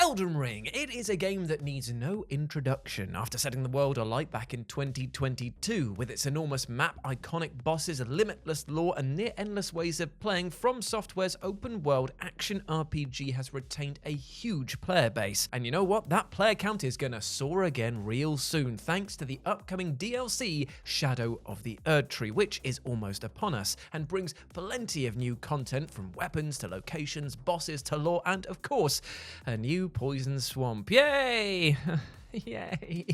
Elden Ring. It is a game that needs no introduction after setting the world alight back in 2022 with its enormous map, iconic bosses, limitless lore, and near-endless ways of playing. From Software's open-world action RPG has retained a huge player base. And you know what? That player count is gonna soar again real soon thanks to the upcoming DLC Shadow of the Erdtree, which is almost upon us and brings plenty of new content from weapons to locations, bosses to lore, and of course, a new poison swamp. Yay! Yay.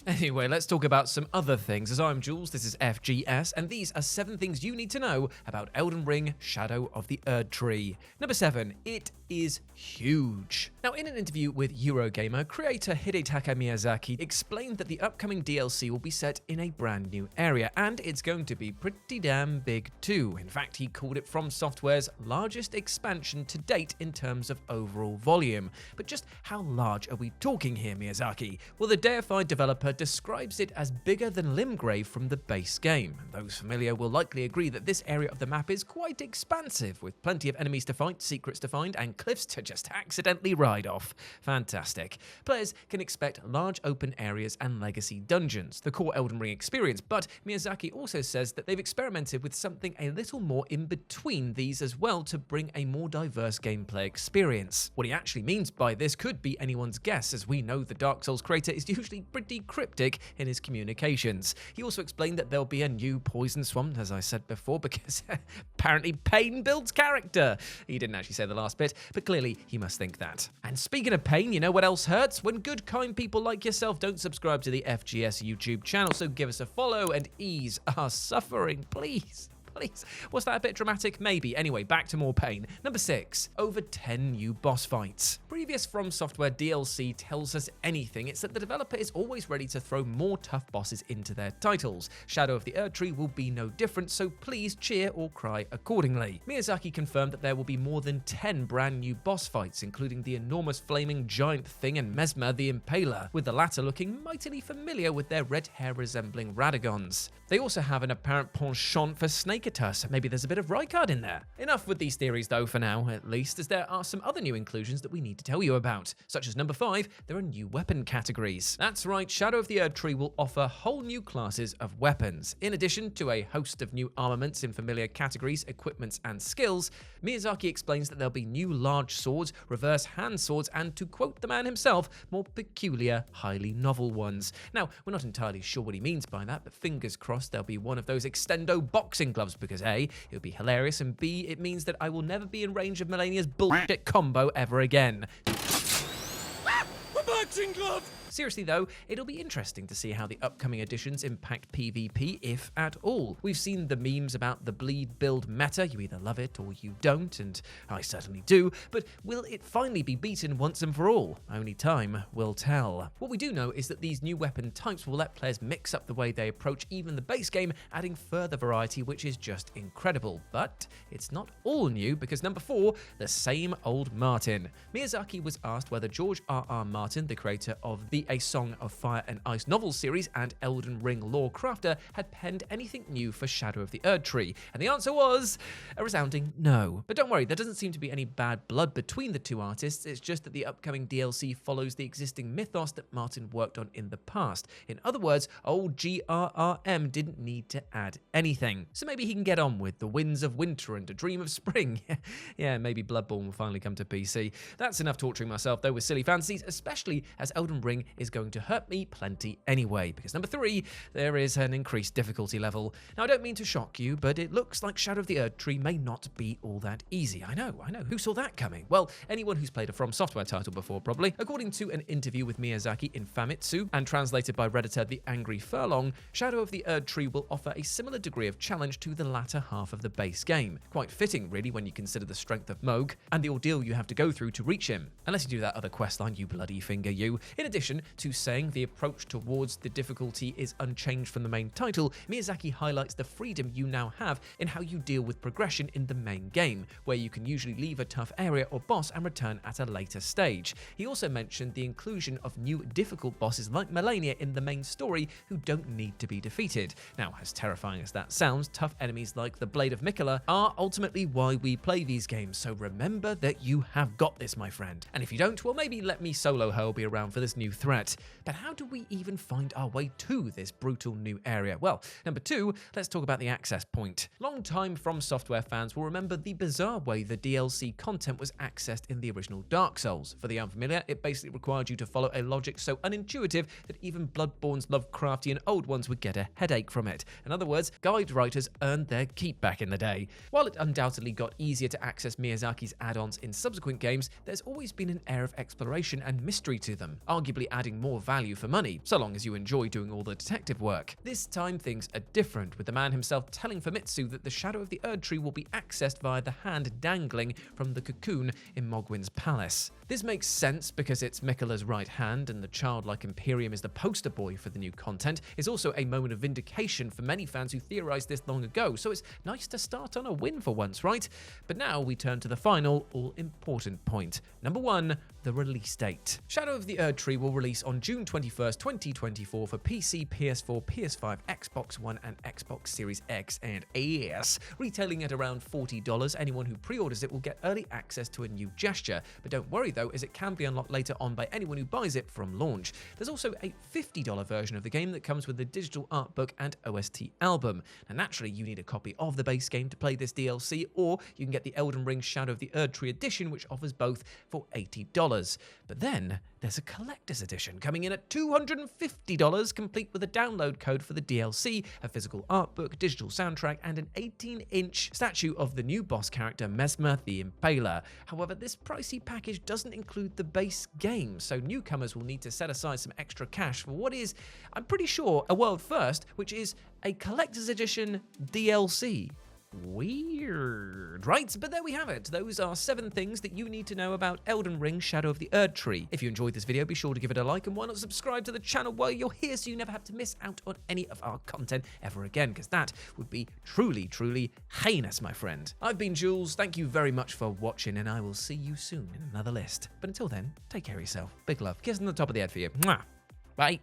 Anyway, let's talk about some other things. As I'm Jules, this is FGS, and these are 7 things you need to know about Elden Ring Shadow of the Erdtree. Number 7, it is huge. Now, in an interview with Eurogamer, creator Hidetaka Miyazaki explained that the upcoming DLC will be set in a brand new area, and it's going to be pretty damn big too. In fact, he called it From Software's largest expansion to date in terms of overall volume. But just how large are we talking here, Miyazaki? Well, the deified developer describes it as bigger than Limgrave from the base game. Those familiar will likely agree that this area of the map is quite expansive, with plenty of enemies to fight, secrets to find, and cliffs to just accidentally ride off. Fantastic. Players can expect large open areas and legacy dungeons, the core Elden Ring experience, but Miyazaki also says that they've experimented with something a little more in between these as well to bring a more diverse gameplay experience. What he actually means by this could be anyone's guess, as we know the Dark Souls creator is usually pretty cryptic in his communications. He also explained that there'll be a new poison swamp, as I said before, because apparently pain builds character. He didn't actually say the last bit, but clearly he must think that. And speaking of pain, you know what else hurts? When good, kind people like yourself don't subscribe to the FGS YouTube channel, so give us a follow and ease our suffering, please. Please. Was that a bit dramatic? Maybe. Anyway, back to more pain. Number 6, over 10 new boss fights. Previous From Software DLC tells us anything, it's that the developer is always ready to throw more tough bosses into their titles. Shadow of the Erdtree will be no different, so please cheer or cry accordingly. Miyazaki confirmed that there will be more than 10 brand new boss fights, including the enormous flaming giant thing and Messmer the Impaler, with the latter looking mightily familiar with their red hair resembling Radagons. They also have an apparent penchant for Snakeatus. Maybe there's a bit of Rykard in there. Enough with these theories though, for now at least, as there are some other new inclusions that we need to tell you about. Such as number 5, there are new weapon categories. That's right, Shadow of the Erdtree will offer whole new classes of weapons. In addition to a host of new armaments in familiar categories, equipments, and skills, Miyazaki explains that there'll be new large swords, reverse hand swords, and to quote the man himself, more peculiar, highly novel ones. Now, we're not entirely sure what he means by that, but fingers crossed there'll be one of those extendo boxing gloves, because A, it would be hilarious, and B, it means that I will never be in range of Melania's bullshit combo ever again. A boxing glove! Seriously though, it'll be interesting to see how the upcoming additions impact PvP, if at all. We've seen the memes about the bleed build meta, you either love it or you don't, and I certainly do, but will it finally be beaten once and for all? Only time will tell. What we do know is that these new weapon types will let players mix up the way they approach even the base game, adding further variety, which is just incredible. But it's not all new, because number 4, the same old Martin. Miyazaki was asked whether George R.R. Martin, the creator of the A Song of Fire and Ice novel series and Elden Ring lore crafter, had penned anything new for Shadow of the Erdtree, and the answer was a resounding no. But don't worry, there doesn't seem to be any bad blood between the two artists, it's just that the upcoming DLC follows the existing mythos that Martin worked on in the past. In other words, old GRRM didn't need to add anything. So maybe he can get on with The Winds of Winter and A Dream of Spring. Yeah, maybe Bloodborne will finally come to PC. That's enough torturing myself though with silly fantasies, especially as Elden Ring is going to hurt me plenty anyway, because number 3, there is an increased difficulty level. Now, I don't mean to shock you, but it looks like Shadow of the Erdtree may not be all that easy. I know, who saw that coming? Well, anyone who's played a From Software title before, probably. According to an interview with Miyazaki in Famitsu, and translated by Redditor The Angry Furlong, Shadow of the Erdtree will offer a similar degree of challenge to the latter half of the base game. Quite fitting, really, when you consider the strength of Mohg, and the ordeal you have to go through to reach him. Unless you do that other questline, you bloody finger you. In addition, addition to saying the approach towards the difficulty is unchanged from the main title, Miyazaki highlights the freedom you now have in how you deal with progression in the main game, where you can usually leave a tough area or boss and return at a later stage. He also mentioned the inclusion of new difficult bosses like Melania in the main story who don't need to be defeated. Now, as terrifying as that sounds, tough enemies like the Blade of Miquella are ultimately why we play these games, so remember that you have got this, my friend. And if you don't, well, maybe let me solo Hurl be around for this new threat. But how do we even find our way to this brutal new area? Well, number 2, let's talk about the access point. Long-time From Software fans will remember the bizarre way the DLC content was accessed in the original Dark Souls. For the unfamiliar, it basically required you to follow a logic so unintuitive that even Bloodborne's Lovecraftian old ones would get a headache from it. In other words, guide writers earned their keep back in the day. While it undoubtedly got easier to access Miyazaki's add-ons in subsequent games, there's always been an air of exploration and mystery to them, arguably adding more value for money, so long as you enjoy doing all the detective work. This time things are different, with the man himself telling Famitsu that the shadow of the Erdtree will be accessed via the hand dangling from the cocoon in Mogwin's palace. This makes sense because it's Miquella's right hand, and the childlike Imperium is the poster boy for the new content. It's also a moment of vindication for many fans who theorized this long ago, so it's nice to start on a win for once, right? But now we turn to the final, all-important point. Number 1, the release date. Shadow of the Erdtree will release on June 21st, 2024 for PC, PS4, PS5, Xbox One, and Xbox Series X and S, retailing at around $40. Anyone who pre-orders it will get early access to a new gesture, but don't worry though, as it can be unlocked later on by anyone who buys it from launch. There's also a $50 version of the game that comes with the digital art book and OST album. Now naturally, you need a copy of the base game to play this DLC, or you can get the Elden Ring Shadow of the Erdtree edition, which offers both for $80. But then there's a collector's edition coming in at $250, complete with a download code for the DLC, a physical art book, digital soundtrack, and an 18-inch statue of the new boss character Messmer the Impaler. However, this pricey package doesn't include the base game, so newcomers will need to set aside some extra cash for what is, I'm pretty sure, a world first, which is a collector's edition DLC. Weird, right? But there we have it. Those are 7 things that you need to know about Elden Ring Shadow of the Erdtree. If you enjoyed this video, be sure to give it a like, and why not subscribe to the channel while you're here so you never have to miss out on any of our content ever again, because that would be truly, truly heinous, my friend. I've been Jules, thank you very much for watching, and I will see you soon in another list. But until then, take care of yourself. Big love. Kiss on the top of the head for you. Mwah. Bye.